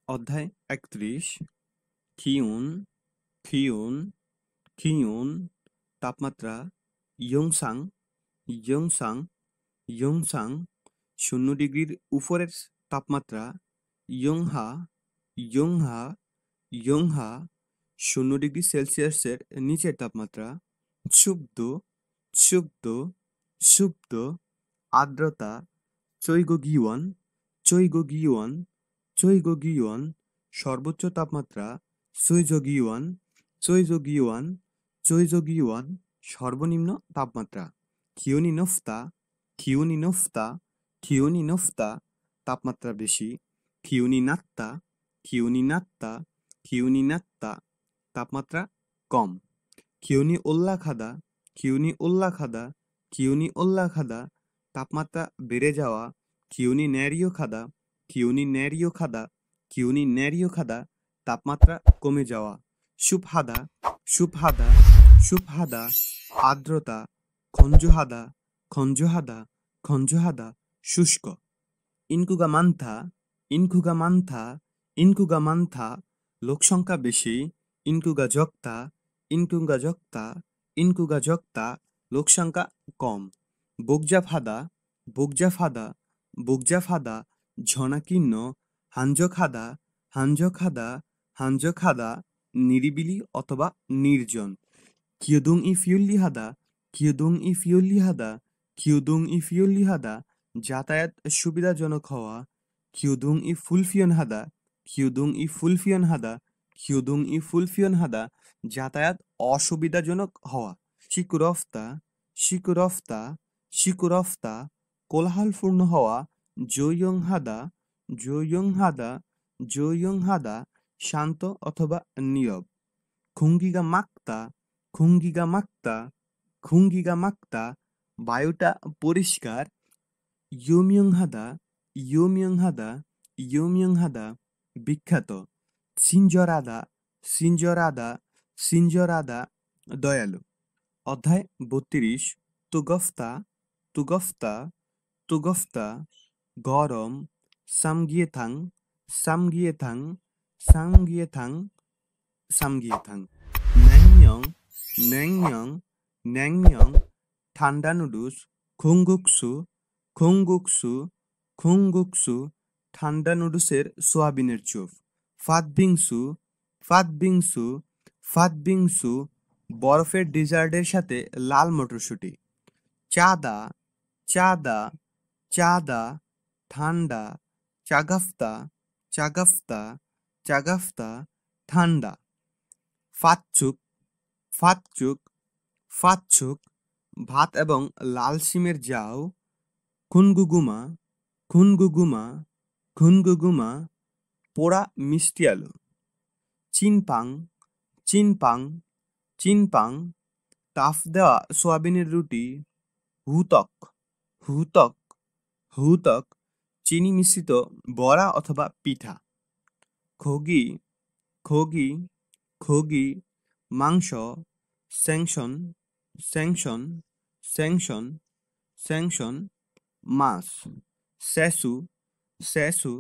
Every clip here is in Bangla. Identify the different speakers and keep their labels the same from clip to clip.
Speaker 1: অধ্যায় ৩১ খিউন খিউন খিউন তাপমাত্রা ইয়ংসাং ইয়ংসাং ইয়ংসাং 0 ডিগ্রির উপরের তাপমাত্রা ইয়ংহা ইয়ংহা ইয়ংহা 0 ডিগ্রি সেলসিয়াসের নিচের তাপমাত্রা ক্ষুব্ধ ক্ষুব্ধ ক্ষুব্ধ আর্দ্রতা চৈগগিওয়ান চৈগগিওয়ান চৈগগিওয়ান সর্বোচ্চ তাপমাত্রা চৈজগিওয়ান চৈজগিওয়ান চৈজগিওয়ান সর্বনিম্ন তাপমাত্রা খিওনিনফতা খিওনিনফতা খিওনিনফতা তাপমাত্রা বেশি খিওনিনাত্তা খিওনিনাত্তা খিওনিনাত্তা তাপমাত্রা কম খিওনি ওল্লাখাদা খিওনি ওল্লাখাদা খিওনি ওল্লাখাদা তাপমাত্রা বেড়ে যাওয়া খিওনি ন্যারিও খাদা খিওনি ন্যারিও খাদা খিওনি ন্যারিও খাদা তাপমাত্রা কমে যাওয়া সুবহাদা সুবহাদা সুবহাদা আর্দ্রতা খঞ্জহাদা খঞ্জহাদা খঞ্জহাদা শুষ্ক ইনকুগামান্থা ইনকুগামান্থা ইনকুগামান্থা লোকসংখ্যা বেশি ইনকুগাজক্তা ইনকুগাজক্তা ইনকুগাজক্তা লোকসংখ্যা কম বোগজাফাদা বোগজাফাদা বোগজাফাদা ঝনাকীর্ণ হাঞ্জখাদা হাঞ্জখাদা হাঞ্জখাদা নিরিবিলি অথবা নির্জন কিয়দুং ই ফিউল্লিহাদা কিয়দুং ই ফিউল্লিহাদা কিয়দুং ই ফিউল্লিহাদা যাতায়াত সুবিধাজনক হওয়া কিয়দুং ই ফুলফিয়নহাদা কিয়দুং ই ফুলফিয়নহাদা কিয়দুং ই ফুলফিয়নহাদা যাতায়াত অসুবিধাজনক হওয়া শিকুরফতা শিকুরফতা শিকুরফতা কোলাহলপূর্ণ হওয়া জৈয়ংহাদা জৈয়ংহাদা জৈয়ংহাদা শান্ত অথবা নীরব খুঙ্গিগা মাক্তা খুঙ্গিগা মাক্তা খুঙ্গিগা মাক্তা বায়ুটা পরিষ্কার ইয়োমিয়ংহাদা ইয়োমিয়ংহাদা ইয়োমিয়ংহাদা বিখ্যাত সিনজরাদা সিনজরাদা সিনজরাদা দয়ালু অধ্যায় ৩২ তুগফতা তুগফতা তুগফতা গরম সামগিয়েথাং সামগিয়েথাং সামগিয়েথাং সামগিয়েথাং ন্যাংময়ং ন্যাংময়ং ন্যাংময়ং ঠান্ডা নুডলস খুঙ্গুকসু খুঙ্গুকসু খুঙ্গুকসু ঠান্ডা নুডলসের সোয়াবিনের চুপ ফাতবিংসু ফাতবিংসু ফাতবিংসু বরফের ডেজার্টের সাথে লাল মটরশুঁটি চাদা চাদা চাদা ঠান্ডা চাগাফতা চাগাফতা চাগাফতা ঠান্ডা ফাতচুক ফাতচুক ফাতচুক ভাত এবং লাল শিমের জাউ খুনগুগুমা খুনগুগুমা খুনগুগুমা পোড়া মিষ্টি আলু চিনপাং চিনপাং চিনপাং তাফ দেওয়া সোয়াবিনের রুটি হুতক হুতক হুতক চিনি মিশ্রিত বড়া অথবা পিঠা খগি খগি খগি মাংস স্যাংশন স্যাংশন স্যাংশন স্যাংশন মাছ স্যাসু স্যাসু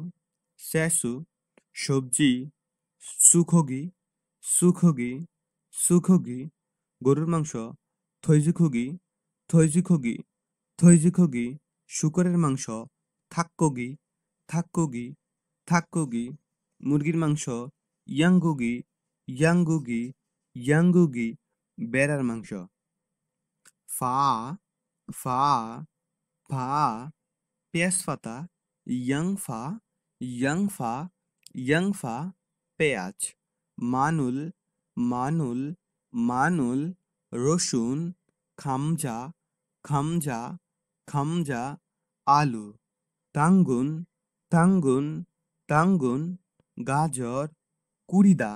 Speaker 1: স্যাসু সবজি সুখগি সুখগি সুখগি গরুর মাংস থৈজুখগি থৈজুখগি থৈজুখগি শুকরের মাংস থাক্কগি থাক্কগি থাক্কগি মুরগির মাংস ইয়াঙ্গুগি ইয়াঙ্গুগি ইয়াঙ্গুগি বেড়ার মাংস ফা ফা ফা পেঁয়াজ পাতা ইয়াংফা ইয়াংফা ইয়াংফা পেঁয়াজ মানুল মানুল মানুল রসুন খামজা খামজা খামজা আলু টাঙ্গুন টাঙ্গুন টাঙ্গুন গাজর কুড়িদা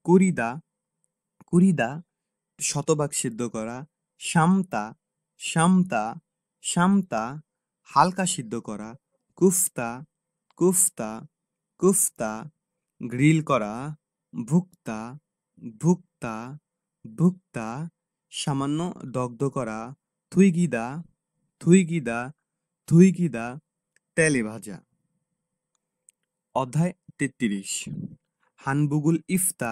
Speaker 1: কুড়িদা কুড়িদা শতভাগ সিদ্ধ করা শামতা শামতা শামতা হালকা সিদ্ধ করা কুফতা কুফতা কুফতা গ্রিল করা ভুক্তা ভুক্তা ভুক্তা সামান্য দগ্ধ করা থুইগিদা থুইগিদা থুইগিদা তেলে ভাজা অধ্যায় 33 হানবুগুল ইফতা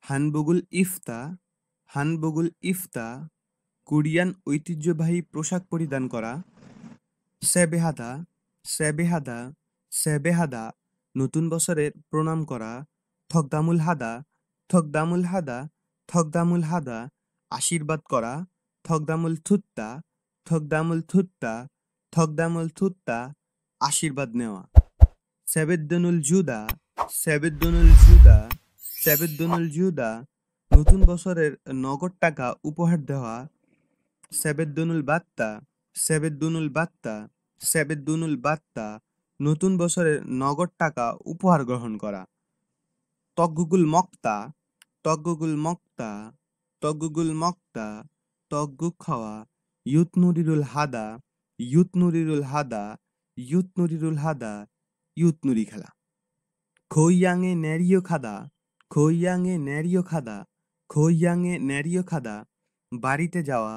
Speaker 1: হানবুগুল ইফতা হানবুগুল ইফতা কোরিয়ান ঐতিহ্যবাহী পোশাক পরিধান করা সেবেহাদা সেবেহাদা সেবেহাদা নতুন বছরের প্রণাম করা থকদামুল হাদা থকদামুল হাদা থকদামুল হাদা আশীর্বাদ করা থকদামুল থুত্তা থকদামুল থুত্তা থকদামুল থুত্তা আশীর্বাদ নেওয়া সেবেদ্দনুল জুদা সেবেদ্দনুল জুদা সেবেদ্দনুল জুদা নতুন বছরের নগদ টাকা উপহার দেওয়া সেবেদ্দনুল বাত্তা সেবেদ্দনুল বাত্তা সেবেদ্দনুল বাত্তা নতুন বছরের নগদ টাকা উপহার গ্রহণ করা তগগুগুল মক্তা তগগুগুল মক্তা তগগুগুল মক্তা তগগুক খাওয়া ইউতনুরিরুল হাদা ইউতনুরিরুল হাদা ইউতনুরিরুল হাদা ইউতনুরি খেলা খৈয়াঙে ন্যারিও খাদা খৈয়াঙে ন্যারিও খাদা খৈয়াঙে ন্যারিও খাদা বাড়িতে যাওয়া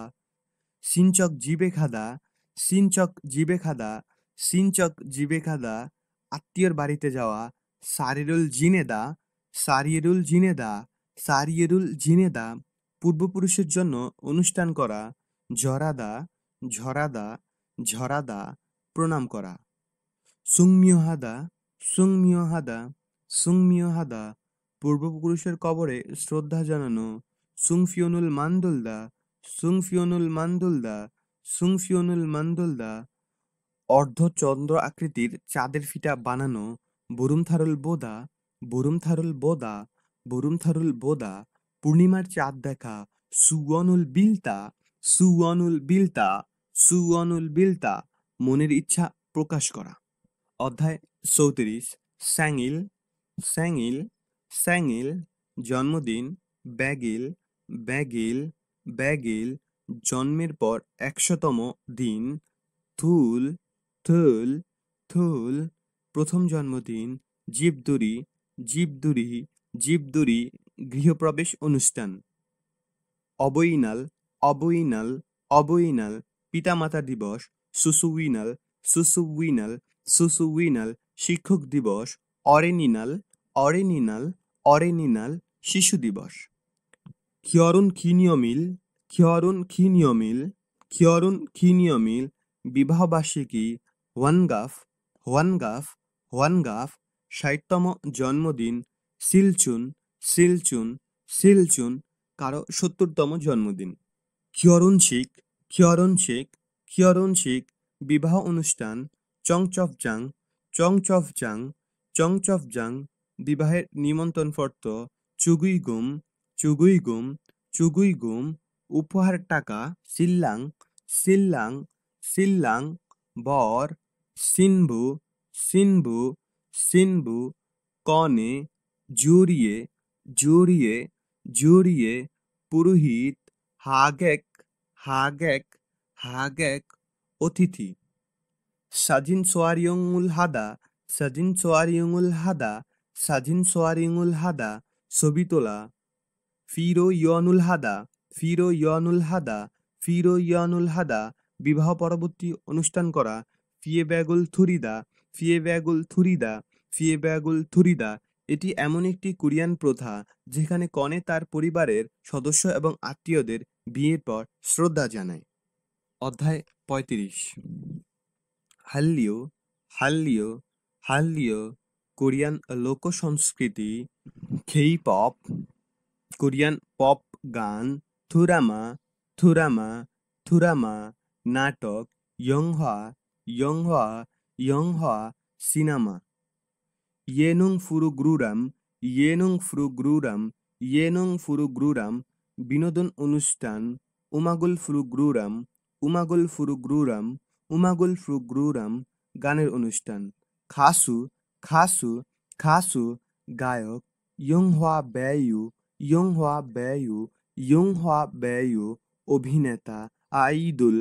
Speaker 1: সিনচক জিবে খাদা সিনচক জিবে খাদা সিনচক জিবে খাদা আত্মীয়র বাড়িতে যাওয়া সারিরুল জিনেদা সারিয়েরুল জিনেদা সারিয়েরুল জিনেদা পূর্বপুরুষের জন্য অনুষ্ঠান করা ঝরাদা ঝরাদা ঝরাদা প্রণাম করা সুংমিও হাদা সুংমিও হাদা সুংমিও হাদা পূর্বপুরুষের কবরে শ্রদ্ধা জানানো সুংফিয়নুল মান্দুলদা সুংফিয়নুল মান্দুলদা সুংফিয়নুল মান্দুলদা অর্ধচন্দ্র আকৃতির চাঁদের ফিতা বানানো বরুমথারুল বোদা বরুমথারুল বোদা বরুমথারুল বোদা পূর্ণিমার চাঁদ দেখা সুওয়ানুল বিলতা সুওয়ানুল বিলতা সুওয়ানুল বিলতা মনের ইচ্ছা প্রকাশ করা অধ্যায় 34 স্যাঙ্গিল স্যাঙ্গিল স্যাঙ্গিল জন্মদিন ব্যাগিল ব্যাগিল ব্যাগিল জন্মের পর 100তম দিন থুল থুল থুল প্রথম জন্মদিন জীবদুরি জীবদুরি জীবদুরি গৃহপ্রবেশ অনুষ্ঠান অবইনাল অবইনাল অবইনাল পিতামাতা দিবস সুসুউইনাল সুসুউইনাল সুসুউইনাল শিক্ষক দিবস অরেনিনাল অরেনিনাল অরেনিনাল শিশু দিবস খিয়রুন খিনিয়মিল খিয়রুন খিনিয়মিল খিয়রুন খিনিয়মিল বিবাহবার্ষিকী ওয়ানগাফ ওয়ানগাফ ওয়ানগাফ 60তম জন্মদিন সিলচুন সিলচুন সিলচুন কারো 70তম জন্মদিন খিয়রুনশিক খিয়রুনশিক খিয়রুনশিক বিবাহ অনুষ্ঠান চংচফজাং চংচফজাং চংচফজাং বিবাহের নিমন্ত্রণপত্র চুগুইগুম চুগুইগুম চুগুইগুম উপহার টাকা সিল্লাং সিল্লাং সিল্লাং বর সিনভু সিনভু সিনভু কনে জুরিয়ে জুরিয়ে জুরিয়ে পুরোহিত হাগেক হাগেক হাগেক অতিথি সাজিন সোয়ারিয়ংউল হাদা সাজিন সোয়ারিয়ংউল হাদা সাজিন সোয়ারিয়ংউল হাদা ছবি তোলা ফিরো ইয়নুল হাদা ফিরো ইয়নুল হাদা ফিরো ইয়নুল হাদা বিবাহ পরবর্তী অনুষ্ঠান করা ফিয়ে ব্যাগুল থুরিদা ফিয়ে ব্যাগুল থুরিদা ফিয়ে ব্যাগুল থুরিদা এটি এমন একটি কোরিয়ান প্রথা যেখানে কনে তার পরিবারের সদস্য এবং আত্মীয়দের বিয়ের পর শ্রদ্ধা জানায় অধ্যায় 35 হাল্লিও হাল্লিও হাল্লিও কোরিয়ান লোক সংস্কৃতি খেই পপ কোরিয়ান পপ গান থুরামা থুরামা থুরামা নাটক ইয়ংহোয়া ইয়ংহোয়া ইয়ংহোয়া সিনেমা ইয়েনুং ফুরুগ্রুরাম ইয়েনুং ফুরুগ্রুরাম ইয়েনুং ফুরুগ্রুরাম বিনোদন অনুষ্ঠান উমাগুল ফুরুগ্রুরাম উমাগুল ফুরুগ্রুরাম উমাগুল ফুরুগ্রুরাম গানের অনুষ্ঠান খাসু খাসু খাসু গায়ক ইয়ংহোয়া বেয়ু ইয়ংহোয়া বেয়ু ইয়ংহোয়া বেয়ু অভিনেতা আইদুল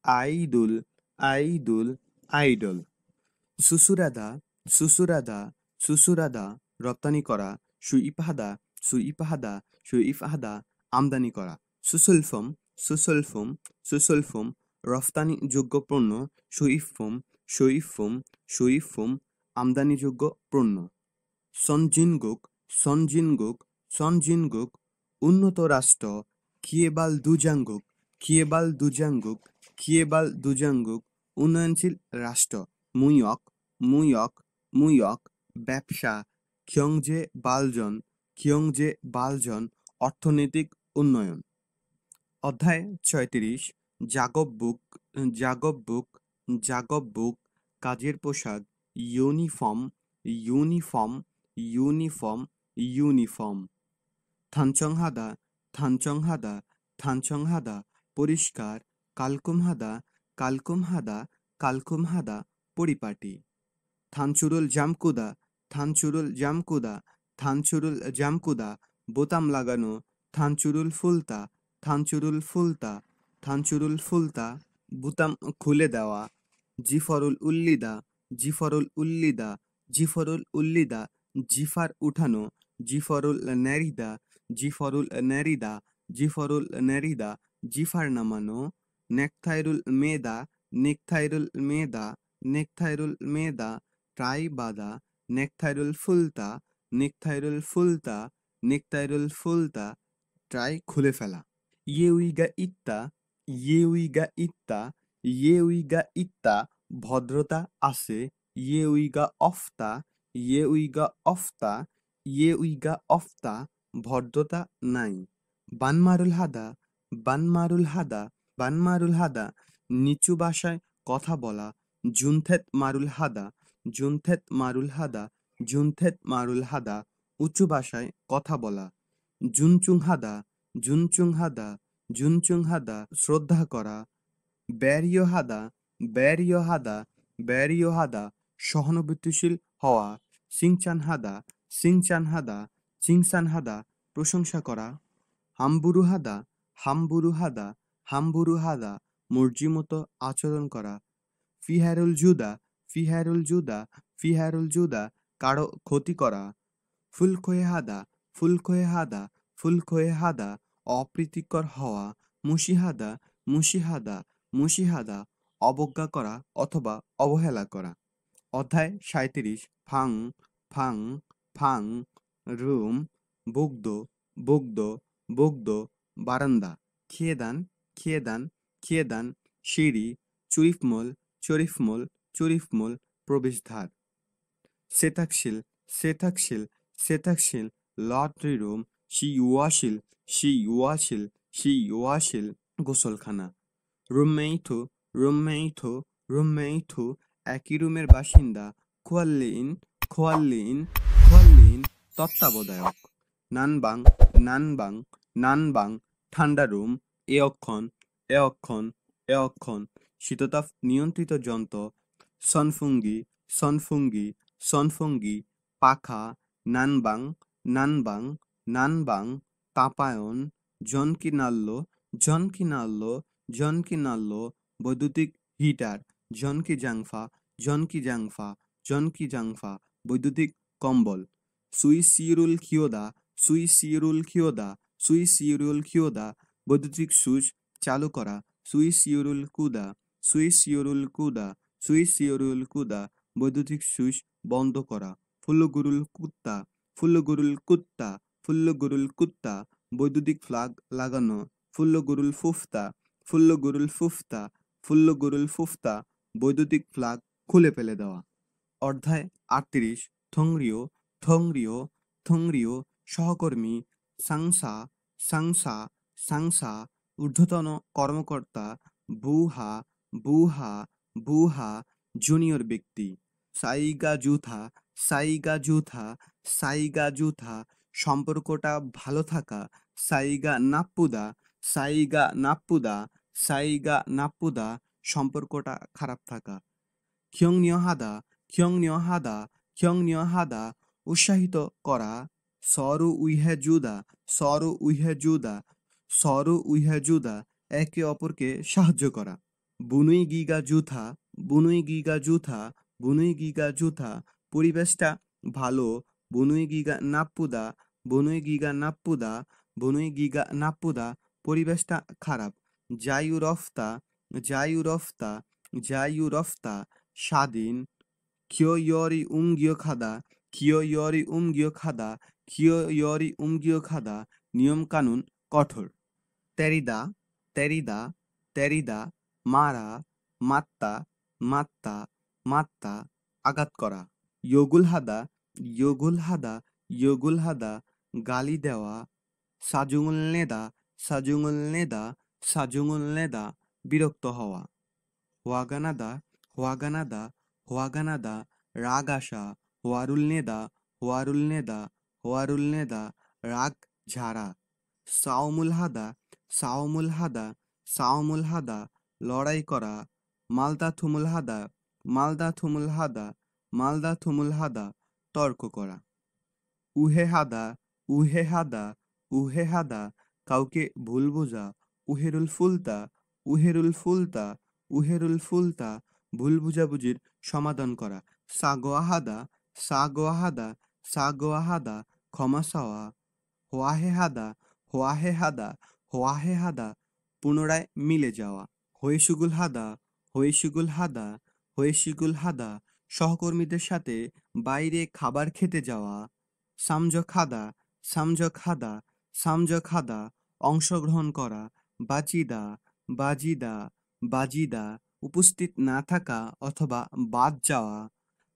Speaker 1: আইদুল আইদুল আইডল সুসুরাদা সুসুরাদা সুসুরাদা রপ্তানি করা সুইপাহাদা সুইপাহাদা সুইপাহাদা আমদানি করা সুসুলফম সুসুলফম সুসুলফম রফতানিযোগ্য পণ্য সুইফম সুইফম সুইফম আমদানিযোগ্য পণ্য সনজিনগুক সনজিনগুক সনজিনগুক উন্নত রাষ্ট্র কিয়েবাল দুজাঙ্গুক কিয়েবাল দুজাঙ্গুক কিয়েবাল দুজাঙ্গুক উন্নয়নশীল রাষ্ট্র মুইয়ক মুইয়ক মুইয়ক ব্যবসা খিয়ংজে বালজন খিয়ংজে বালজন অর্থনৈতিক উন্নয়ন। অধ্যায় ৩৬ জাগব বুক জাগব বুক জাগব বুক কাজের পোশাক ইউনিফর্ম ইউনিফর্ম ইউনিফর্ম ইউনিফর্ম। থানচংহাদা থানচংহাদা থানচংহাদা পরিষ্কার কালকুমহাদা কালকুমহাদা কালকুমহাদা পরিপাটি। থানচুরুল জামকুদা থানচুরুল জামকুদা থানচুরুল জামকুদা বোতাম লাগানো থানচুরুল ফুলতা থানচুরুল ফুলতা থানচুরুল ফুলতা বোতাম খুলে দেওয়া। জিফরুল উল্লিদা জিফরুল উল্লিদা জিফরুল উল্লিদা জিফার উঠানো জিফরুল নেরিদা জিফরুল নেরিদা জিফরুল নেরিদা জিফার নামানো। নেকথাইরুল মেদা নেকথাইরুল মেদা নেকথাইরুল মেদা ট্রাই বাদা নেকথাইরুল ফুলতা নেকথাইরুল ফুলতা নেকথাইরুল ফুলতা ট্রাই খুলে ফেলা। ইয়েউইগা ইত্তা ইয়েউইগা ইত্তা ইয়েউইগা ইত্তা ভদ্রতা আছে ইয়েউইগা অফতা ইয়েউইগা অফতা ইয়েউইগা অফতা ভদ্রতা নাই। বানমারুল হাদা বানমারুল হাদা বানমারুল হাদা নিচু ভাষায় কথা বলা জুনথেত মারুল হাদা জুনথেত মারুল হাদা জুনথেত মারুল হাদা উঁচু ভাষায় কথা বলা। জুনচুং হাদা জুনচুং হাদা জুনচুং হাদা শ্রদ্ধা করা। ব্যারিয় হাদা ব্যারিয় হাদা ব্যারিয় হাদা সহানুভূতিশীল হওয়া। সিংচান হাদা সিংচান হাদা চিংসান হাদা প্রশংসা করা। হাম্বুরু হাদা হাম্বুরু হাদা হাম্বুরু হাদা মর্জিমতো আচরণ করা। ফিহারুল জুদা ফিহারুল জুদা ফিহারুল জুদা কারো ক্ষতি করা। ফুলকোয়ে হাদা ফুলকোয়ে হাদা ফুলকোয়ে হাদা অপ্রীতিকর হওয়া। মুশিহাদা মুশিহাদা মুশিহাদা অবজ্ঞা করা অথবা অবহেলা করা। অধ্যায় ৩৭ ফাং ফাং ফাং রুম বগ্ধ বগ্ধ বগ্ধ বারান্দা খেয়েদান খেয়েদান খেয়েদান সিঁড়ি চরিফমল চরিফমল চরিফমল প্রবেশদ্বার। সেতাকশিল সেতাকশিল সেতাকশিল লন্ড্রি রুম শি ওয়াশিল শি ওয়াশিল শি ওয়াশিল গোসলখানা। রুমমেইথু রুমমেইথু রুমমেইথু একই রুমের বাসিন্দা। খোয়াল্লিন খোয়াল্লিন খোয়াল্লিন তত্ত্বাবধায়ক। নানবাং নানবাং নানবাং ঠান্ডা রুম। এ অক্ষণ এ অক্ষণ এ অক্ষণ শীততাপ নিয়ন্ত্রিত যন্ত্র। সনফুঙ্গি সনফুঙ্গি সনফুঙ্গি পাখা। নানবাং নানবাং নানবাং তাপায়ন। জনকিনাল্লো জনকিনাল্লো জনকিনাল্লো বৈদ্যুতিক হিটার। জনকি জাংফা জনকি জাংফা জনকি জাংফা বৈদ্যুতিক কম্বল। সুইসিরুল খিয়োদা সুইসিরুল খিয়োদা সুইসিরুল খিয়োদা বৈদ্যুতিক সুইচ চালু করা। সুইসিরুল কুদা সুইসিরুল কুদা সুইসিরুল কুদা বৈদ্যুতিক সুইচ বন্ধ করা। ফুল্লগুরুল কুত্তা ফুল্লগুরুল কুত্তা ফুল্লগুরুল কুত্তা বৈদ্যুতিক ফ্ল্যাগ লাগানো। ফুল্লগুরুল ফুফতা ফুল্লগুরুল ফুফতা ফুল্লগুরুল ফুফতা বৈদ্যুতিক ফ্ল্যাগ খুলে ফেলে দেওয়া। অধ্যায় ৩৮ থংরিও থংরিও থংরিও সহকর্মী। সাংসা সাংসা সাংসা ঊর্ধ্বতন কর্মকর্তা। বুহা বুহা বুহা জুনিয়র ব্যক্তি। সাইগা জুথা সাইগা জুথা সাইগা জুথা সম্পর্কটা ভালো থাকা। সাইগা নাপ্পুদা সাইগা নাপ্পুদা সাইগা নাপ্পুদা সম্পর্কটা খারাপ থাকা। খিয়ংনিয় হাদা খিয়ংনিয় হাদা খিয়ংনিয় হাদা উৎসাহিত করা। সরু উইহে জুদা সরু উইহে জুদা সরু উইহে জুদা একে অপরকে সাহায্য করা। বুনুই গিগা জুথা বুনুই গিগা জুথা বুনুই গিগা জুথা পরিবেশটা ভালো। বুনুই গিগা নাপ্পুদা বুনুই গিগা নাপ্পুদা বুনুই গিগা নাপ্পুদা পরিবেশটা খারাপ। জায়ু রফতা জায়ু রফতা জায়ু রফতা স্বাধীন। খিয়োইয়রি উমগিয় খাদা কিয়োরি উমগিও খাদা, কিয়োরি উমগিও খাদা, নিয়ম কানুন কঠোর। তেরিদা, তেরিদা, তেরিদা, মারা, মাত্তা, মাত্তা, মাত্তা, আঘাত করা। ইয়োগুল হাদা, ইয়োগুল হাদা, ইয়োগুল হাদা, গালি দেওয়া। সাজুঙুল নেদা, সাজুঙুল নেদা, সাজুঙুল নেদা, বিরক্ত হওয়া। ওয়াগানাদা, ওয়াগানাদা, ওয়াগানাদা, রাগ আসা। ওয়ারুল নেদা, ওয়ারুল নেদা, ওয়ারুল নেদা, রাগ ঝাড়া। সাওমুল হাদা, সাওমুল হাদা, সাওমুল হাদা, লড়াই করা। মালদা থুমুল হাদা, মালদা থুমুল হাদা, মালদা থুমুল হাদা, তর্ক করা। উহে হাদা, উহে হাদা, উহে হাদা, কাউকে ভুল বোঝা। উহেরুল ফুলতা, উহেরুল ফুলতা, উহেরুল ফুলতা, ভুল বুঝাবুঝির সমাধান করা। সাগোয়াহাদা, সাগোয়াহাদা, সাগোয়াহাদা, ক্ষমা চাওয়া। হোয়াহে হাদা, হোয়াহে হাদা, হোয়াহে হাদা, পুনরায় মিলে যাওয়া। হইসুগুল হাদা, হইসুগুল হাদা, হইসুগুল হাদা, সহকর্মীদের সাথে বাইরে খাবার খেতে যাওয়া। সামজ খাদা, সামজ খাদা, সামজ খাদা, অংশগ্রহণ করা। বাজিদা, বাজিদা, বাজিদা, উপস্থিত না থাকা অথবা বাদ যাওয়া।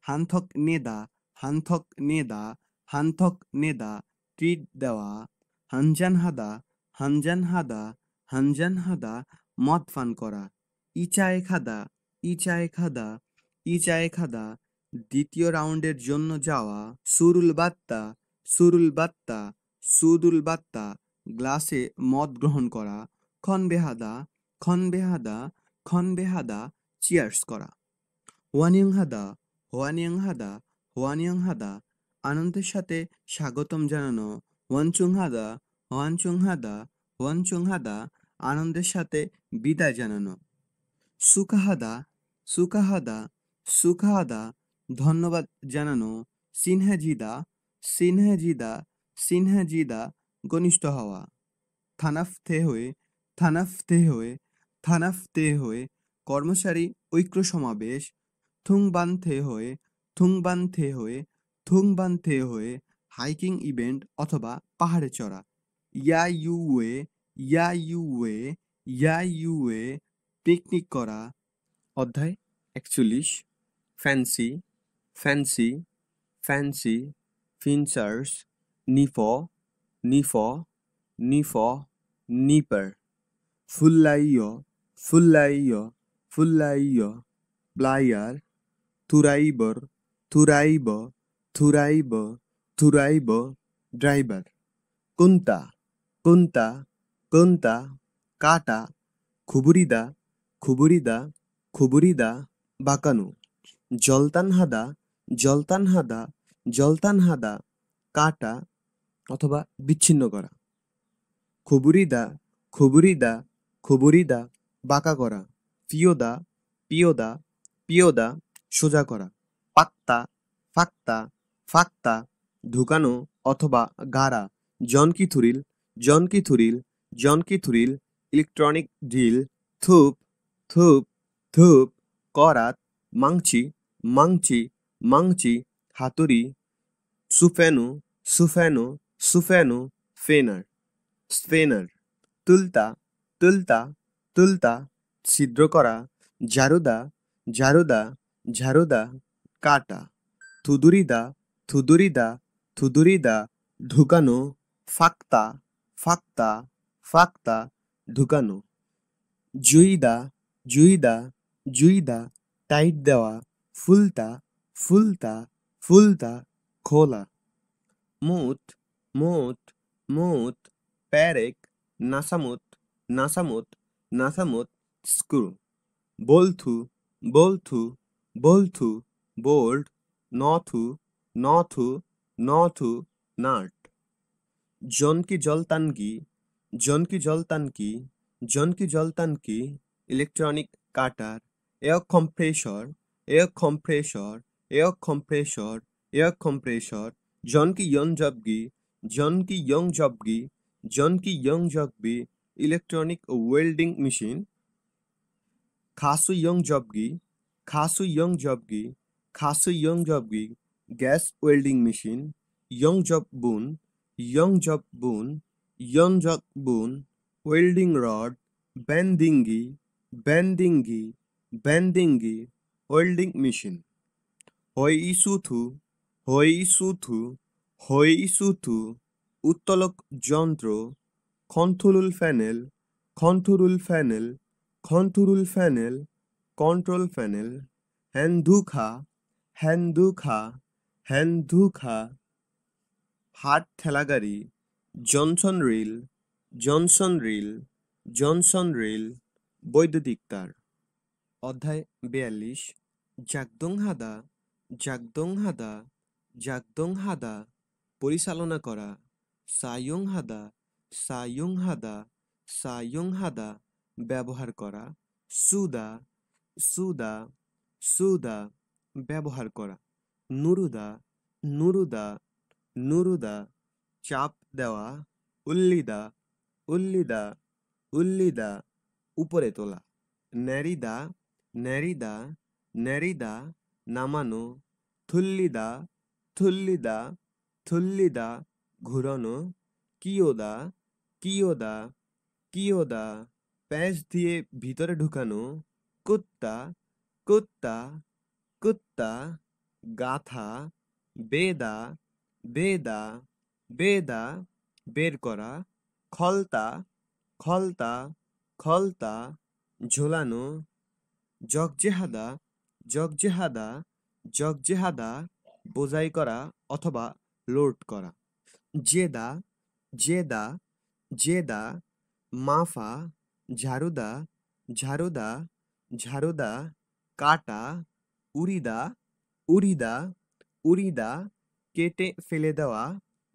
Speaker 1: হানথক নেদা, হানথক নেদা, হানথক নেদা, ট্রিট দেওয়া। হানজান হাদা, হানজান হাদা, হানজান হাদা, মদ পান করা। ইচায়ে খাদা, ইচায়ে খাদা, ইচায়ে খাদা, দ্বিতীয় রাউন্ডের জন্য যাওয়া। সুরুল বাত্তা, সুরুল বাত্তা, সুদুল বাত্তা, গ্লাসে মদ গ্রহণ করা। খন বেহাদা, খন বেহাদা, খন বেহাদা, চিয়ার্স করা। হোয়ানিয়ং হাদা, হোয়ানিয়ং হাদা, হোয়ানিয়ং হাদা, আনন্দের সাথে স্বাগতম জানানো। ওয়ানচুং হাদা, ওয়ানচুং হাদা, ওয়ানচুং হাদা, আনন্দের সাথে বিদায় জানানো। সুকাহাদা, সুকাহাদা, সুকাহাদা, ধন্যবাদ জানানো। সিনহাজিদা, সিনহাজিদা, সিনহাজিদা, ঘনিষ্ঠ হওয়া। থানাফতে হয়ে, থানাফতে হয়ে, থানাফতে হয়ে, কর্মচারী ঐক্য সমাবেশ। থুংবানথে হয়ে, থুংবানথে হয়ে, থুংবানথে হয়ে, হাইকিং ইভেন্ট অথবা পাহাড়ে চড়া। ইয়া ইউয়ে, ইয়া ইউয়ে, ইয়া ইউয়ে, পিকনিক করা। অধ্যায় 41। ফ্যান্সি, ফ্যান্সি, ফ্যান্সি, ফিনচার্স, নিফ, নিফ, নিফ, নিপার। ফুল্লাইয়, ফুল্লাইয়, ফুল্লাইয়, ব্লায়ার। থুরাইবর, থুরাইব, থুরাইব, থুরাইব, ড্রাইভার। কুন্তা, কুন্তা, কুন্তা, কাটা। খুবুরিদা, খুবুরিদা, খুবুরিদা, বাঁকানো। জলতান হাদা, জলতান হাদা, জলতান হাদা, কাটা অথবা বিচ্ছিন্ন করা। খুবুরিদা, খুবুরিদা, খুবুরিদা, বাঁকা করা। পিয়োদা, পিয়োদা, পিয়োদা, সোজা করা। পাক্তা, ফাক্তা, ফাক্তা, ঢুকানো অথবা গাড়া। জনকি থুরিল, জনকি থুরিল, জনকি থুরিল, ইলেকট্রনিক ড্রিল। থুপ, থুপ, থুপ, করাত। মাংচি, মাংচি, মাংচি, হাতুড়ি। সুফেনো, সুফেনো, সুফেনো, ফেনার, স্পেনার। তুলতা, তুলতা, তুলতা, ছিদ্র করা। ঝাড়ুদা, ঝাড়ুদা, ঝাড়ুদা, কাটা। থুদুরিদা, থুদুরিদা, থুদুরিদা, ঢুকানো। ফাক্তা, ফাক্তা, ফাক্তা, ঢুকানো। জুইদা, জুইদা, জুইদা, টাইট দেওয়া। ফুলতা, ফুলতা, ফুলতা, খোলা। মুত, মুত, মুত, প্যারেক। নাসামুত, নাসামুত, নাসামুত, স্ক্রু। বলথু, বলথু, বলথু, বোল্ট। নথু, নথু, নথু, নাট। জনকি জলতানকি, জনকি জলতানকি, জনকি জলতানকি, electronic cutter. Air compressor, air compressor, air compressor, air compressor. জনকি ইয়ং জবগি, জনকি ইয়ং জবগি, জনকি ইয়ং জবগি, ইলেকট্রনিক ওয়েল্ডিং মেশিন। খাসু ইয়ং জবগি, খাসু ইয়ং জবগি, খাসু ইয়ং জবগি, gas welding machine, Yongjop Boon, Yongjop Boon, Yongjop Boon, welding rod, Bandingi, Bandingi, Bandingi, welding machine. Hoisuthu, Hoisuthu, Hoisuthu, উত্তোলক যন্ত্র, control panel, control panel, control panel, control panel, হ্যান্ডুখা, হ্যান্ডুখা, হ্যান্ডুখা, হাত ঠেলাগাড়ি, Johnson reel, Johnson reel, Johnson reel, বৈদ্যুতিক তার। অধ্যায় 42 জাগদং হাদা, জাগদং হাদা, জাগদং হাদা, পরিচালনা করা, সায়ং হাদা, সায়ং হাদা, সায়ং হাদা, ব্যবহার করা, সুদা, সুদা, সুদা, ব্যবহার করা, নুরুদা, নুরুদা, নুরুদা, চাপ দেওয়া, উল্লিদা, উল্লিদা, উল্লিদা, উপরে তোলা, ন্যারিদা, ন্যারিদা, ন্যারিদা, নামানো, থুল্লিদা, থুল্লিদা, থুল্লিদা, ঘুরানো, কিয়োদা, কিয়োদা, কিয়োদা, প্যাঁচ দিয়ে ভিতরে ঢুকানো, কুত্তা, কুত্তা, কুত্তা, গাথা, বেদা, বেদা, বেদা, বের করা, খলতা, খলতা, খলতা, ঝোলানো, জগজেহাদা, জগজেহাদা, জগজেহাদা, বোঝাই করা অথবা লোড করা, জেদা, জেদা, জেদা, মাফা, ঝাড়ুদা, ঝাড়ুদা, ঝাড়ুদা, কাটা, উড়িদা, উড়িদা, উড়িদা, কেটে ফেলে দেওয়া,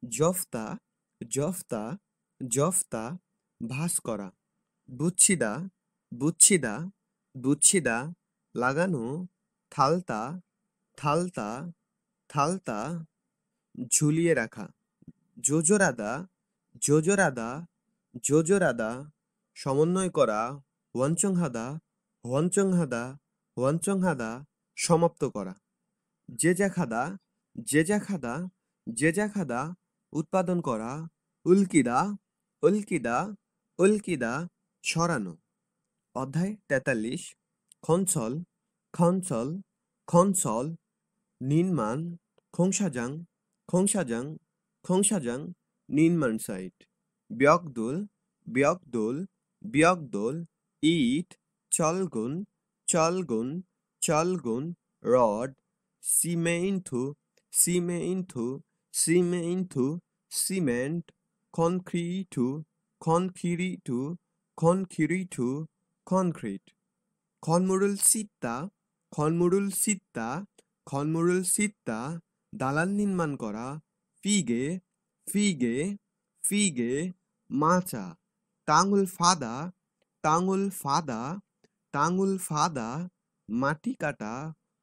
Speaker 1: জফতা, জফতা, জফতা, ভাঁজ করা, বুচ্ছিদা, বুচ্ছিদা, বুচ্ছিদা, লাগানো, থালতা, থালতা, থালতা, ঝুলিয়ে রাখা, জোজোরাদা, জোজোরাদা, জোজোরাদা, সমন্বয় করা, ওয়ানচংহাদা, ওয়ানচংহাদা, ওয়ানচংহাদা, সমাপ্ত করা, জেজাখাদা, জেজাখাদা, জেজাখাদা, উৎপাদন করা, উল্কিদা, উল্কিদা, উল্কিদা, সরানো। অধ্যায় 43 খঞ্চল, খঞ্চল, খঞ্চল, নির্মাণ, খংসাজাং, খংসাজাং, খংসাজাং, নির্মাণ সাইট, বিয়গদোল, বিয়গদোল, বিয়গদোল, ইট, চলগুন, চলগুন, চলগুন, রড, সিমেন্টু, সিমেন্টু, সিমেন্টু, সিমেন্ট, কনক্রিটু, কনক্রিটু, কনক্রিটু, কনক্রিট, খনমুরুল সিত্তা, খনমুরুল সিত্তা, খনমুরুল সিত্তা, দালান নির্মাণ করা, ফিগে, ফিগে, ফিগে, মাচা, টাঙ্গুল ফাদা, টাঙ্গুল ফাদা, টাঙ্গুল ফাদা, মাটি কাটা,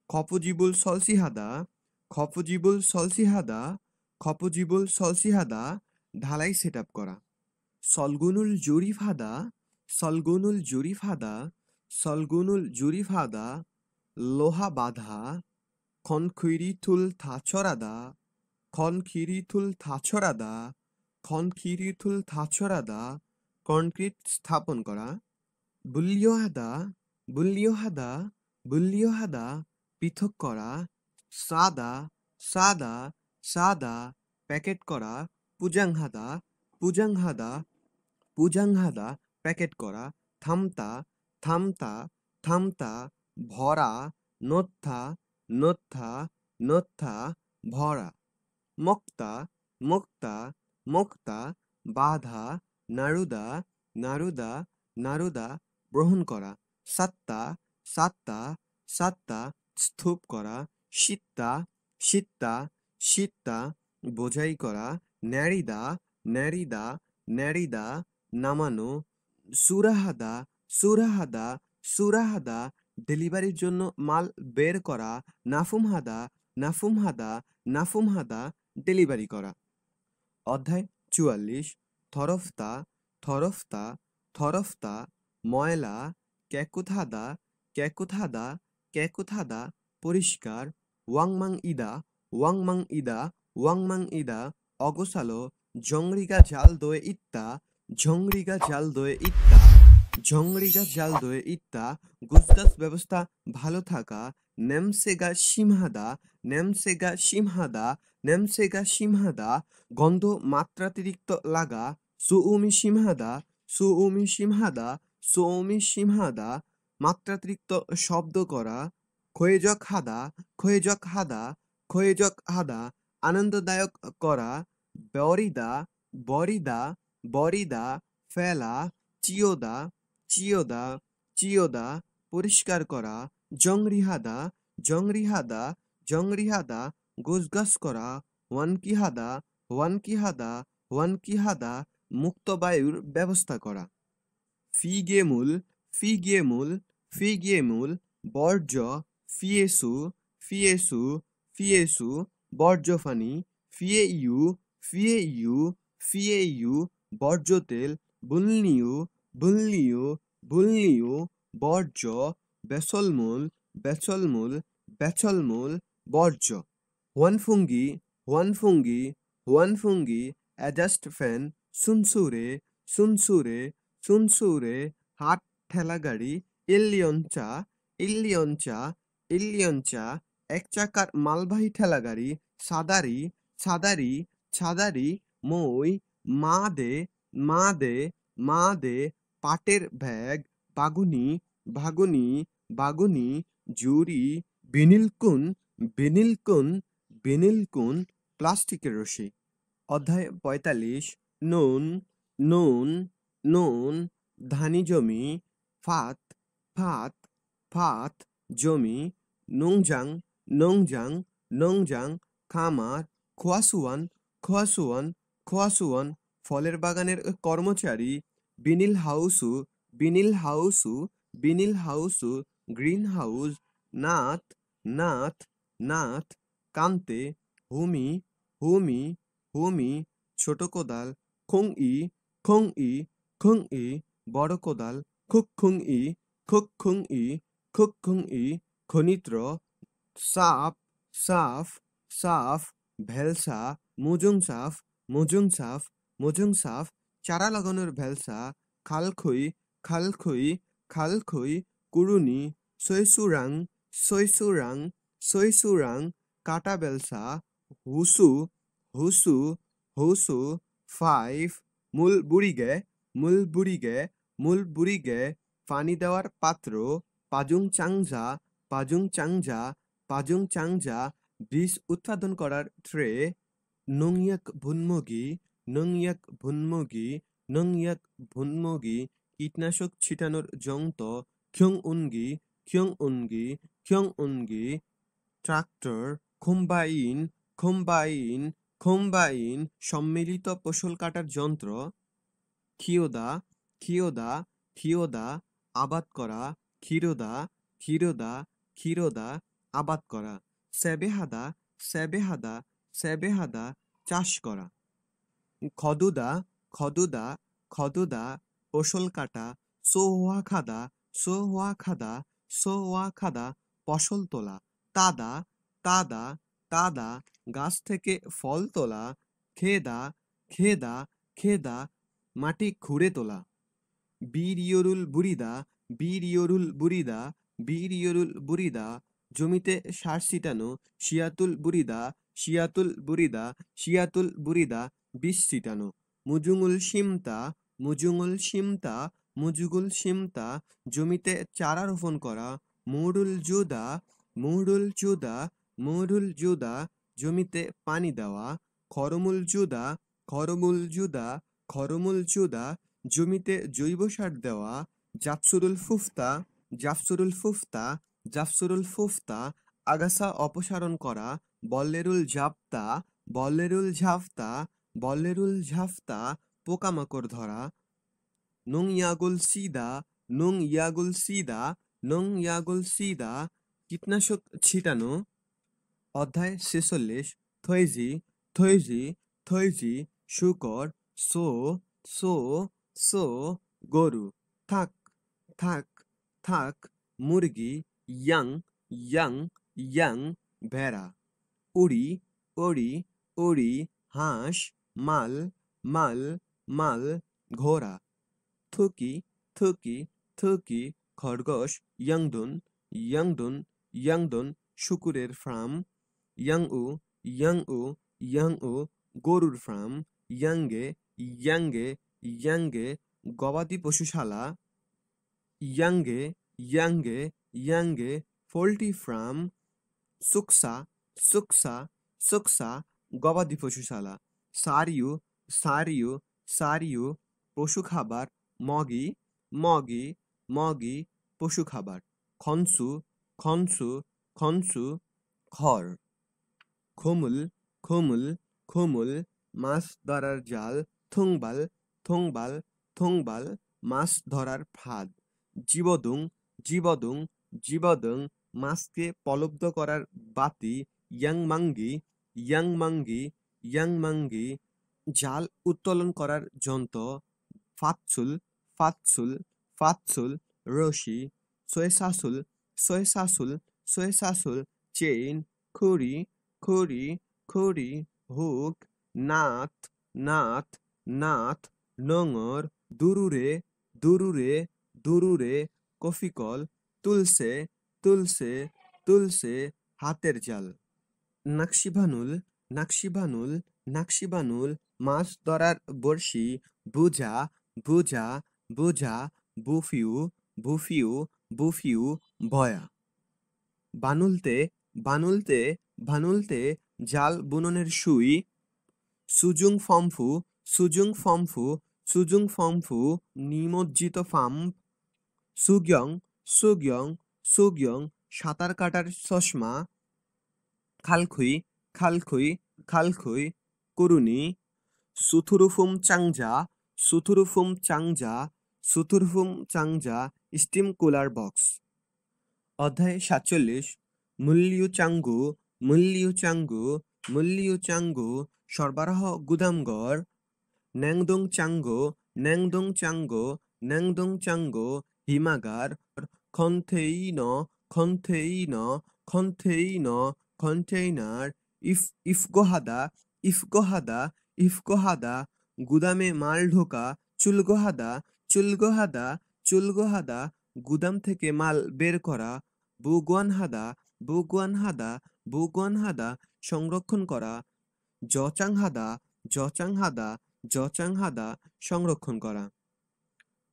Speaker 1: খপজিবুল সলসিহাদা, খপজিবুল সলসিহাদা, খপজিবুল সলসিহাদা, ঢালাই সেট আপ করা, সলগুনুল জরিফাদা, সলগুনুল জরিফাদা, সলগুনুল জরিফাদা, লোহা বাঁধা, খনখিরিথুল থাছরাদা, খনখিরিথুল থাছরাদা, খনখিরিথুল থাছরাদা, কনক্রিট স্থাপন করা, বুল্লিয়হাদা, বুল্লিয়হাদা, বুল্লিয়হাদা, পৃথক করা, সাদা, সাদা, সাদা, প্যাকেট করা, পুজাংহাদা, পুজাংহাদা, পুজাংহাদা, প্যাকেট করা, থামতা, থামতা, থামতা, ভরা, নথা, নথা, নথা, ভরা, মক্তা, মক্তা, মক্তা, বাধা, নাড়ুদা, নাড়ুদা, নাড়ুদা, গ্রহণ করা, সাত্তা, সাত্তা, সাত্তা, স্তূপ করা, সিত্তা, সিত্তা, সিত্তা, বোঝাই করা, ন্যারিদা, ন্যারিদা, ন্যারিদা, নামানো, সুরাহাদা, সুরাহাদা, সুরাহাদা, ডেলিভারির জন্য মাল বের করা, নাফুমহাদা, নাফুমহাদা, নাফুমহাদা, ডেলিভারি করা। অধ্যায় 44 থরফতা, থরফতা, থরফতা, ময়লা, ক্যাকুথাদা, ক্যাকুথাদা, ক্যাকুথাদা, পরিষ্কার, ওয়াংমাং ইদা, ওয়াংমাং ইদা ওয়াংমাং ইদা অগোছালো জংরিগা জাল দোয়ে ইত্তা ঝংরিগা জাল দোয়ে ইত্তা ঝংরিগা জাল দোয়ে ইত্তা গুজগাছ ব্যবস্থা ভালো থাকা নেমসেগা সিমহাদা নেমসেগা সিমহাদা নেমসেগা সিমহাদা গন্ধ মাত্রাতিরিক্ত লাগা সুউমি সিমহাদা সুউমি সিমহাদা সুউমি সিমহাদা মাত্রাতিরিক্ত শব্দ করা খয়েজক হাদা খয়েজক হাদা খয়েজক হাদা আনন্দদায়ক করা বরিদা বরিদা বরিদা ফেলা চিয়োদা চিয়োদা চিয়োদা পরিষ্কার করা জংরিহাদা জংরিহাদা জংরিহাদা গোছগাছ করা ওয়ানকিহাদা ওয়ানকিহাদা ওয়ানকিহাদা মুক্ত বায়ুর ব্যবস্থা করা ফিগেমুল ফিগেমুল ফিগেমুল বর্জ্য ফিয়েসু ফিয়েসু ফিয়েসু বর্জ্যফানি ফিয়েইউ ফিয়েইউ ফিয়েইউ বর্জ্য তেল বুলনিউ বুলনিউ বুলনিউ বর্জ্য বেসলমুল বেসলমুল বেসলমুল বর্জ্য ওয়ানফুঙ্গি ওয়ানফুঙ্গি ওয়ানফুঙ্গি অ্যাডজাস্ট ফ্যান সুনসুরে সুনসুরে সুনসুরে হাত ঠেলাগাড়ি ইল্লিয়নচা ইল্লিয়নচা ইল্লিয়নচা এক চাকার মালবাহী ঠেলাগাড়ি সাদারি ছাদারি ছাদারি মই মাদে মাদে মাদে পাটের ব্যাগ বাগুনি বাগুনি বাগুনি জুরি বিনিলকুন বিনিলকুন বিনিলকুন প্লাস্টিকের রশি অধ্যায় ৪৫ নুন নুন নুন ধানি জমি ফাত ফাত ফাত জমি নংজাং নংজাং নংজাং খামার খোয়াসুয়ান খোয়াসুয়ান খোয়াসুয়ান ফলের বাগানের কর্মচারী বিনিল হাউসু বিনিল হাউসু বিনিল হাউসু গ্রিন হাউস নাথ নাথ নাথ কান্তে হুমি হুমি হুমি ছোট কোদাল খং ই খং ই খং ই বড় কোদাল খুক খুং ই খুক খুং ই খুক খুং ই খনিত্র সাপ সাফ সাফ ভেলসা মুজুং সাফ মুজুং সাফ মুজুং সাফ চারা লাগানোর ভেলসা খালখই খালখই খালখই কুড়ুনি সৈসুরাং সৈসুরাং সৈসুরাং কাটা বেলসা হুসু হুসু হুসু ফাইভ মূল বুড়িগে মূল বুড়িগে মূল বুড়িগে পানি দেওয়ার পাত্র পাজুং চাংজা পাজুং চাংজা পাজুং চাংজা বীজ উৎপাদন করার ট্রে নংয়াক ভুনমুগি নংয়াক ভুনমুগি নংয়াক ভুনমুগি কীটনাশক ছিটানোর যন্ত্র খ্যং উনগি খ্যং উনগি খ্যং উনগি ট্রাক্টর কম্বাইন কম্বাইন কম্বাইন সম্মিলিত ফসল কাটার যন্ত্র খিয়োদা খিয়োদা খিয়োদা আবাদ করা ক্ষীরোদা ক্ষীরোদা ক্ষীরোদা আবাদ করা সেবেহাদা সেবেহাদা সেবেহাদা চাষ করা খদুদা খদুদা খদুদা ফসল কাটা সোহা খাদা সোহা খাদা সোহা খাদা ফসল তোলা তাদা তাদা তাদা গাছ থেকে ফল তোলা খেদা খেদা খেদা মাটি খুঁড়ে তোলা বীরিয়রুল বুরিদা বীরিয়রুল বুরিদা বীরিয়রুল বুরিদা জমিতে সার ছিটানো শিয়াতুল বুরিদা শিয়াতুল বুরিদা শিয়াতুল বুরিদা বীজ ছিটানো মুজুঙুল শিমতা মুজুঙুল শিমতা মুজুগুল শিমতা জমিতে চারা রোপণ করা মুরুল জুদা মুরুল জুদা মুরুল জুদা জমিতে পানি দেওয়া খরমুল জুদা খরমুল জুদা খরমুল জুদা জমিতে জৈব সার দেওয়া জাফসুরুল ফুফতা জাফসুরুল ফুফতা জাফসুরুল ফুফতা আগাছা অপসারণ করা বল্লেরুল ঝাপতা বল্লেরুল ঝাপতা বল্লেরুল ঝাপতা পোকামাকড় ধরা নং ইয়াগুল সিদা নং ইয়াগুল সিদা নং ইয়াগুল সিদা কীটনাশক ছিটানো অধ্যায় ৪৬ থৈজি থৈজি থৈজি শুকর সো সো সো গরু থাক থাক থাক মুরগি ইয়াং ইয়াং ইয়াং ভেড়া উড়ি উড়ি উড়ি হাঁস মাল মাল মাল ঘোড়া থুকি থুকি থুকি খরগোশ ইয়াংদুন ইয়াংদুন ইয়াংদুন শুকুরের ফার্ম ইয়াংউ ইয়াংউ ইয়াংউ গরুর ফার্ম ইয়াঙ্গে ইয়াঙ্গে ইয়াঙ্গে গবাদি পশুশালা ইয়াঙ্গে ইয়াঙ্গে ইয়াঙ্গে পোল্ট্রি ফার্ম সুকসা সুকসা সুকসা গবাদি পশুশালা সারিউ সারিউ সারিউ পশু খাবার মগি মগি মগি পশু খাবার খনসু খনসু খনসু খড় খোমুল খোমুল খোমুল মাছ ধরার জাল থুংবাল থুংবাল থুংবাল মাছ ধরার ফাঁদ জীবদুং জীবদুং জীবদুং মাছকে পলব্ধ করার বাতি ইয়াংমাঙ্গি ইয়াংমাঙ্গি ইয়াংমাঙ্গি জাল উত্তোলন করার যন্ত্র ফাতসুল ফাতসুল ফাতসুল রশি সোয়েসাসুল সোয়েসাসুল সোয়েসাসুল চেইন খুরি খুরি খুরি হুক নাথ নাথ নাথ নোঙর দুরুরে দুরুরে দুরুরে কফিকল তুলসে তুলসে তুলসে হাতের জাল নাকশিবানুল নাকশিবানুল নাকশিবানুল মাছ ধরার বড়শি বুঝা বুঝা বুঝা বুফিউ বুফিউ বুফিউ ভয়া বানুলতে বানুলতে বানুলতে জাল বুননের সুই সুজুং ফম্ফু সুজুং ফম্ফু সুজুং ফম্ফু নিমজ্জিত পাম্প সুগিয়ং সুগিয়ং সুগিয়ং সাঁতার কাটার চশমা খালখুই খালখুই খালখুই কুরুনি সুথুরুফুম চাংজা সুথুরুফুম চাংজা সুথুরফুম চাংজা স্টিম কুলার বক্স অধ্যায় ৪৭ মুল্লিউ চাঙ্গু মুল্লিউ চাঙ্গু মুল্লিউ চাঙ্গু সরবরাহ গুদামঘর ন্যাংদং চাঙ্গো ন্যাংদং চাঙ্গো ন্যাংদং চাঙ্গো হিমাগার কন্টেইন কন্টেইন কন্টেইন কন্টেইনার ইফগোহাদা ইফগোহাদা ইফগোহাদা গুদামে মাল ঢোকা চুলগোহাদা চুলগোহাদা চুলগোহাদা গুদাম থেকে মাল বের করা বুগুয়ানহাদা বুগুয়ানহাদা বুগুয়ানহাদা সংরক্ষণ করা জচাংহাদা জচাংহাদা জচাংহাদা সংরক্ষণ করা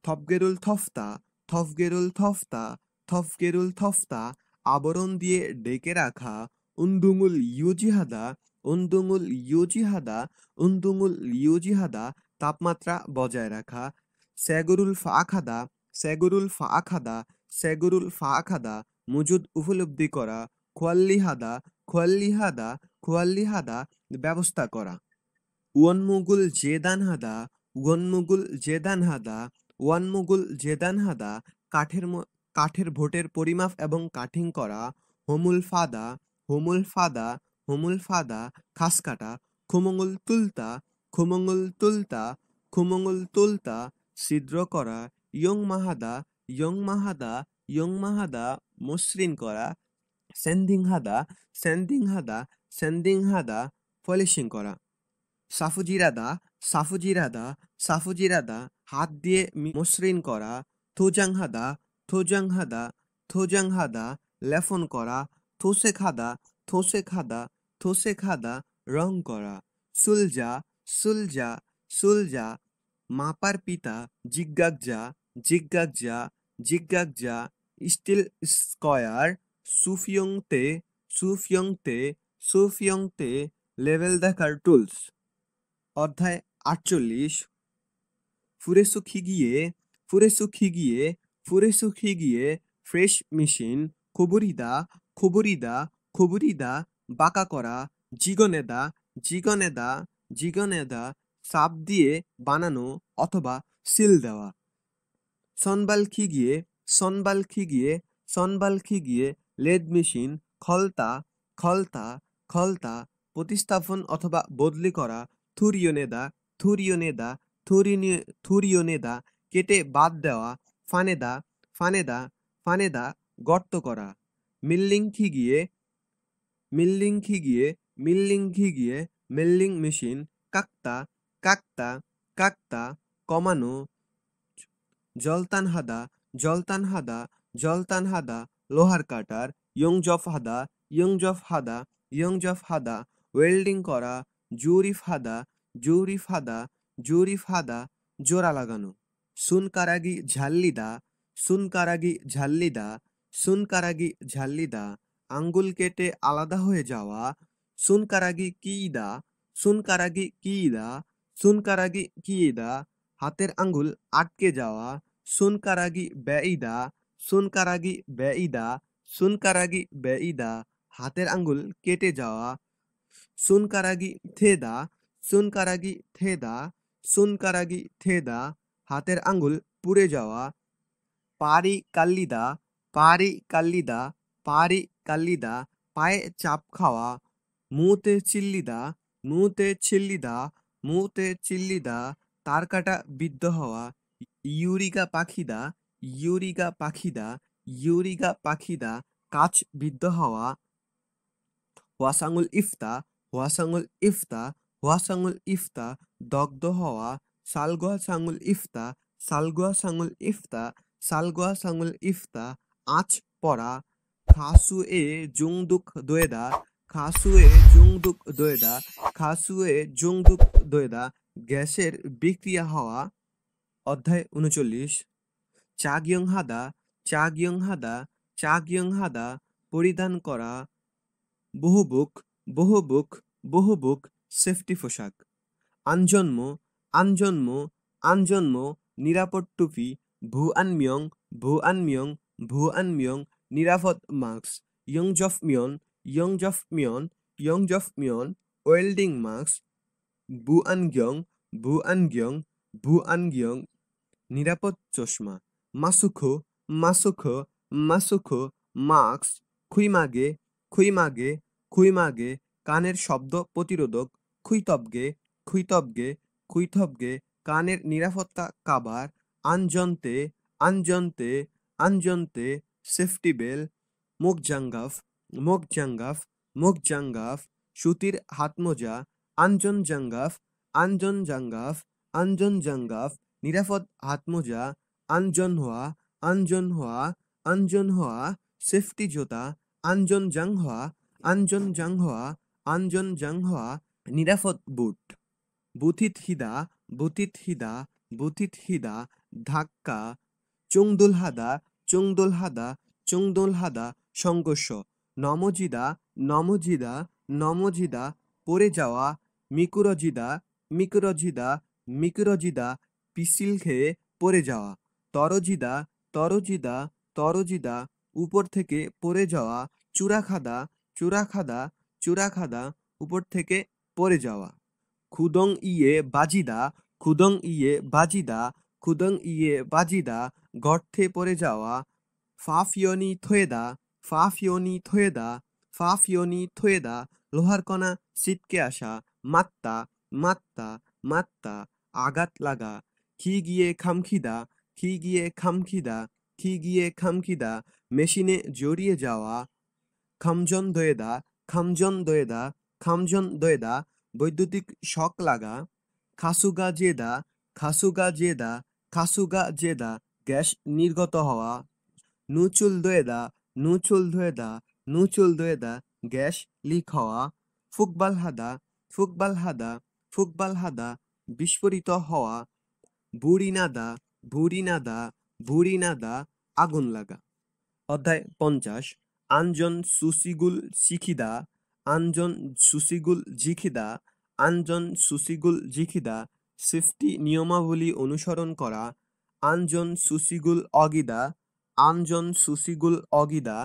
Speaker 1: থপগেরুল থফতা থফগেরুল থফতা থফগেরুল থফতা আবরণ দিয়ে ডেকে রাখা উন্দুঙুল ইউজিহাদা উন্দুঙুল ইউজিহাদা উন্দুঙুল ইউজিহাদা তাপমাত্রা বজায় রাখা সেগরুল ফাখাদা সেগরুল ফাখাদা সেগরুল ফাখাদা মজুদ উপলব্ধি করা খোয়াল্লিহাদা খোয়াল্লিহাদা খোয়াল্লিহাদা ব্যবস্থা করা ওয়ানমুগুল জেদানহাদা ওয়ানমুগুল জেদানহাদা ওয়ানমুগুল জেদানহাদা কাঠের ভোটের পরিমাপ এবং কাটিং করা হোমুল ফাদা হোমুল ফাদা হোমুল ফাদা খাস কাটা খুমঙ্গুল তুলতা খুমঙ্গুল তুলতা খুমঙ্গুল তুলতা ছিদ্র করা ইয়ং মাহাদা ইয়ং মাহাদা ইয়ং মাহাদা মসৃণ করা সেন্দিংহাদা সেন্দিংহাদা সেন্দিংহাদা পলিশিং করা সাফুজিরাদা সাফুজিরাদা সাফুজিরাদা হাত দিয়ে মসৃণ করা থোজাংহাদা থোজাংহাদা থোজাংহাদা লেফন করা থোসেখাদা থোসেখাদা থোসেখাদা রং করা সুলজা সুলজা সুলজা মাপার পিতা জিজ্ঞাগজা জিজ্ঞাগজা জিজ্ঞাগজা স্টিল স্কয়ার সুফিয়ংতে সুফিয়ংতে সুফিয়ংতে লেভেল দেখার টুলস অধ্যায় ৪৮ ফুরেসুখিগিয়ে ফুরেসুখিগিয়ে ফুরেসুখিগিয়ে ফ্রেশ মেশিন খুবুরিদা খুবুরিদা খুবুরিদা বাঁকা করা জিগনেদা জিগনেদা জিগনেদা চাপ দিয়ে বানানো অথবা সিল দেওয়া সনবালখিগিয়ে সনবালখিগিয়ে সনবালখিগিয়ে লেদ মেশিন খলতা খলতা খলতা প্রতিস্থাপন অথবা বদলি করা থুরিওনেদা থুরিওনেদা থুরিওনেদা কেটে বাদ দেওয়া ফানেদা ফানেদা ফানেদা গর্ত করা মিল্লিংখিগিয়ে মিল্লিংখিগিয়ে মিল্লিং ঘিঘিয়ে মিল্লিং মেশিন, কাকতা কাকতা কাকতা কমানো, জলতান হাদা জলতান হাদা জলতান হাদা লোহার কাটার, ইয়ংজফ হাদা ইয়ংজফ হাদা ইয়ংজফ হাদা ওয়েল্ডিং করা, জুরিফ হাদা জুরিফ হাদা জুরিফ হাদা জোড়া লাগানো, সুনকারাগি ঝাল্লিদা সুনকারাগি ঝাল্লিদা সুনকারাগি ঝাল্লিদা আঙ্গুল কেটে আলাদা হয়ে যাওয়া, সুনকারাগি কিইদা সুনকারাগি কিইদা সুনকারাগি কিইদা হাতের আঙ্গুল আটকে যাওয়া, সুনকারাগি বেঈদা সুনকারাগি বেঈদা সুনকারাগি বেঈদা হাতের আঙ্গুল কেটে যাওয়া, সুনকারাগি থেদা সুনকারাগি থেদা সুনকারাগি থেদা হাতের আঙ্গুল পুড়ে যাওয়া, পারি কাল্লিদা পারি কাল্লিদা পারি কাল্লিদা পায়ে চাপ খাওয়া, মুতে চিল্লিদা মুতে চিল্লিদা মুতে চিল্লিদা তার কাটা বিদ্ধ হওয়া, ইউরিগা পাখিদা ইউরিগা পাখিদা ইউরিগা পাখিদা কাছ বিদ্ধ হওয়া, ওয়াসাঙ্গুল ইফতা ওয়াসাঙ্গুল ইফতা ওয়াসাঙ্গুল ইফতা দগ্ধ হওয়া, সালগোয়া সাঙ্গুল ইফতা সালগোয়া সাঙ্গুল ইফতা সালগোয়া সাঙ্গুল ইফতা আঁচ পড়া, খাসুয়ে জুংদুক দোয়েদা খাসুয়ে জুংদুক দোয়েদা খাসুয়ে জুংদুক দোয়েদা গ্যাসের বিক্রিয়া হওয়া। অধ্যায় ৩৯। চাগিয়ং হাদা চাগিয়ং হাদা চাগিয়ং হাদা পরিধান করা, বহুবুক বহুবুক বহুবুক সেফটি পোশাক, আনজন্ম আনজন্ম আনজন্ম নিরাপদ টুপি, ভুআনমিয়ং ভুআনমিয়ং ভুআনমিয়ং নিরাপদ মাস্ক, ইয়ংজফমিয়ন ইয়ংজফমিয়ন ইয়ংজফমিয়ন ওয়েল্ডিং মাস্ক, বুআনগিয়ং বুআনগিয়ং বুআনগিয়ং নিরাপদ চশমা, মাসুখো মাসুখো মাসুখো মাস্ক, খুইমাগে খুইমাগে খুইমাগে কানের শব্দ প্রতিরোধক, খুইতবগে খুইতবগে খুইতবগে কানের নিরাপত্তা কাভার, আনজন্তে আনজন্তে আনজন্তে সেফটি বেল, মুখজাঙ্গাফ মুখজাঙ্গাফ মুখজাঙ্গাফ সুতির হাতমোজা, আনজন জাঙ্গাফ আনজন জাঙ্গাফ আনজন জাঙ্গাফ নিরাপদ হাতমোজা, আনজনহোয়া আনজনহোয়া আনজনহোয়া সেফটি জুতা, আনজন জাংহোয়া আনজন জাংহোয়া আনজন জাংহোয়া নিরাপদ বুট, বুথিত হিদা বুথিত হিদা বুথিত হিদা ধাক্কা, চুংদুল হাদা চুংদুল হাদা চুংদুল হাদা সংঘর্ষ, নমজিদা নমজিদা নমজিদা পড়ে যাওয়া, মিকুরজিদা মিকুরজিদা মিকুরজিদা পিছিল খেয়ে পড়ে যাওয়া, তরজিদা তরজিদা তরজিদা উপর থেকে পড়ে যাওয়া, চূড়াখাদা চূড়াখাদা চূড়াখাদা উপর থেকে পড়ে যাওয়া, খুদং ইয়ে বাজিদা খুদং ইয়ে বাজিদা খুদং ইয়ে বাজিদা গর্তে পড়ে যাওয়া, ফাফিয়নি থোয়েদা ফাফিয়নি থোয়েদা ফাফিয়নি থোয়েদা লোহার কণা ছিটকে আসা, মাত্তা মাত্তা মাত্তা আঘাত লাগা, খিগিয়ে খামখিদা খিগিয়ে খামখিদা খিগিয়ে খামখিদা মেশিনে জড়িয়ে যাওয়া, খামজন দোয়েদা খামজন দোয়েদা খামজন দোয়েদা বৈদ্যুতিক শক লাগা, খাসুগা জেদা খাসুগা জেদা খাসুগা জেদা গ্যাস নির্গত হওয়া, নুচুল দোয়েদা নুচুল দোয়েদা নুচুল দোয়েদা গ্যাস লিক হওয়া, ফুকবাল হাদা ফুকবাল হাদা ফুকবাল হাদা বিস্ফোরিত হওয়া, বুড়িনাদা বুড়িনাদা বুড়িনাদা আগুন লাগা। অধ্যায় ৫০। আনজন সুসিগুল শিখিদা আনজন সুসিগুল জিখিদা আনজন সুসিগুল জিখিদা সেফটি নিয়মাবলী অনুসরণ করা, আনজন সুসিগুল অগিদা আনজন সুসিগুল অগিদা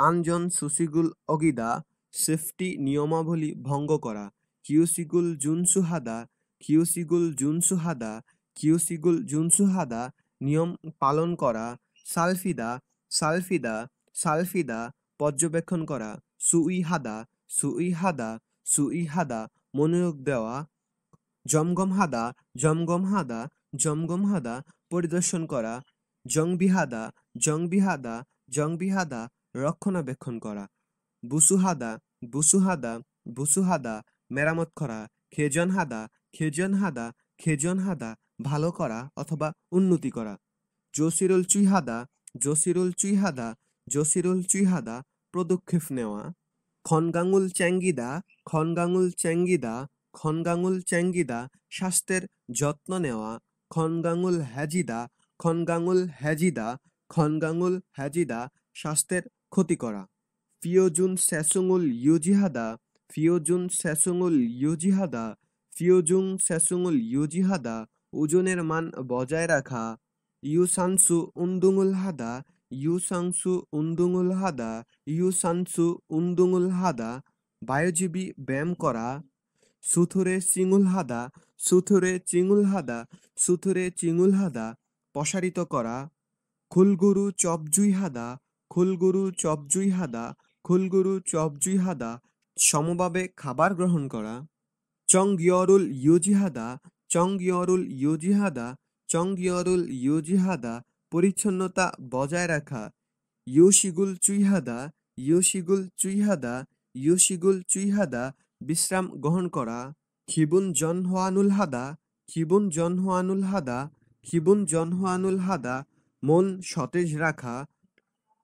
Speaker 1: আনজন সুসিগুল অগিদা সেফটি নিয়মাবলী ভঙ্গ করা, কিউসিগুল জুনসুহাদা কিউসিগুল জুনসুহাদা কিউসিগুল জুনসুহাদা নিয়ম পালন করা, সালফিদা সালফিদা সালফিদা পর্যবেক্ষণ করা, সুইহাদা সুইহাদা সুইহাদা মনোযোগ দেওয়া, জমগম হাদা জমগম হাদা জমগম হাদা পরিদর্শন করা, জংবিহাদা জংবিহাদা জংবিহাদা রক্ষণাবেক্ষণ করা, বুসুহাদা বুসুহাদা বুসু হাদা মেরামত করা, খেজন হাদা খেজন হাদা খেজন হাদা ভালো করা অথবা উন্নতি করা। জসিরুল চুইহাদা জসিরুল চুইহাদা জসিরুল চুইহাদা পদক্ষেপ নেওয়া। খনগাঙ্গুল চ্যাঙ্গিদা খনগাঙ্গুল চ্যাঙ্গিদা খনগাঙ্গুল চ্যাঙ্গিদা স্বাস্থ্যের যত্ন নেওয়া। খনগাঙ্গুল হ্যাজিদা খনগাঙ্গুল হ্যাজিদা খনগাঙ্গুল হ্যাজিদা স্বাস্থ্যের ক্ষতি করা। ফিওজুন স্যাসুঙুল ইউজিহাদা ফিওজুন স্যাসুঙুল ইউজিহাদা ফিওজুং স্যাসুঙুল ইউজিহাদা ওজনের মান বজায় রাখা। ইউসানসু উন্দুঙুল হাদা ইউসাংসু উন্দুঙুল হাদা ইউসানসু উন্দুঙুল হাদা বায়ুজীবী ব্যায়াম করা। সুথুরে চিঙুল হাদা সুথুরে চিঙুল হাদা সুথুরে চিঙুল হাদা প্রসারিত করা। খুলগুরু চপজুই হাদা খুলগুরু চপজুই হাদা খুলগুরু চপজুই হাদা সমভাবে খাবার গ্রহণ করা। চংগিয়রুল ইউজিহাদা চংগিয়রুল ইউজিহাদা চংগিয়রুল ইউজিহাদা পরিচ্ছন্নতা বজায় রাখা। ইউশিগুল চুইহাদা ইউশিগুল চুইহাদা ইউশিগুল চুইহাদা বিশ্রাম গ্রহণ করা। খিবুন জনহানুল হাদা খিবুন জনহানুল হাদা খিবুন জনহানুল হাদা মন সতেজ রাখা।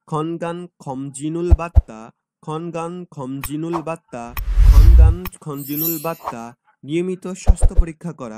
Speaker 1: খনগান খমজিনুল বাত্তা খনগান খমজিনুল বাত্তা খনগান খমজিনুল বাত্তা নিয়মিত স্বাস্থ্য পরীক্ষা করা।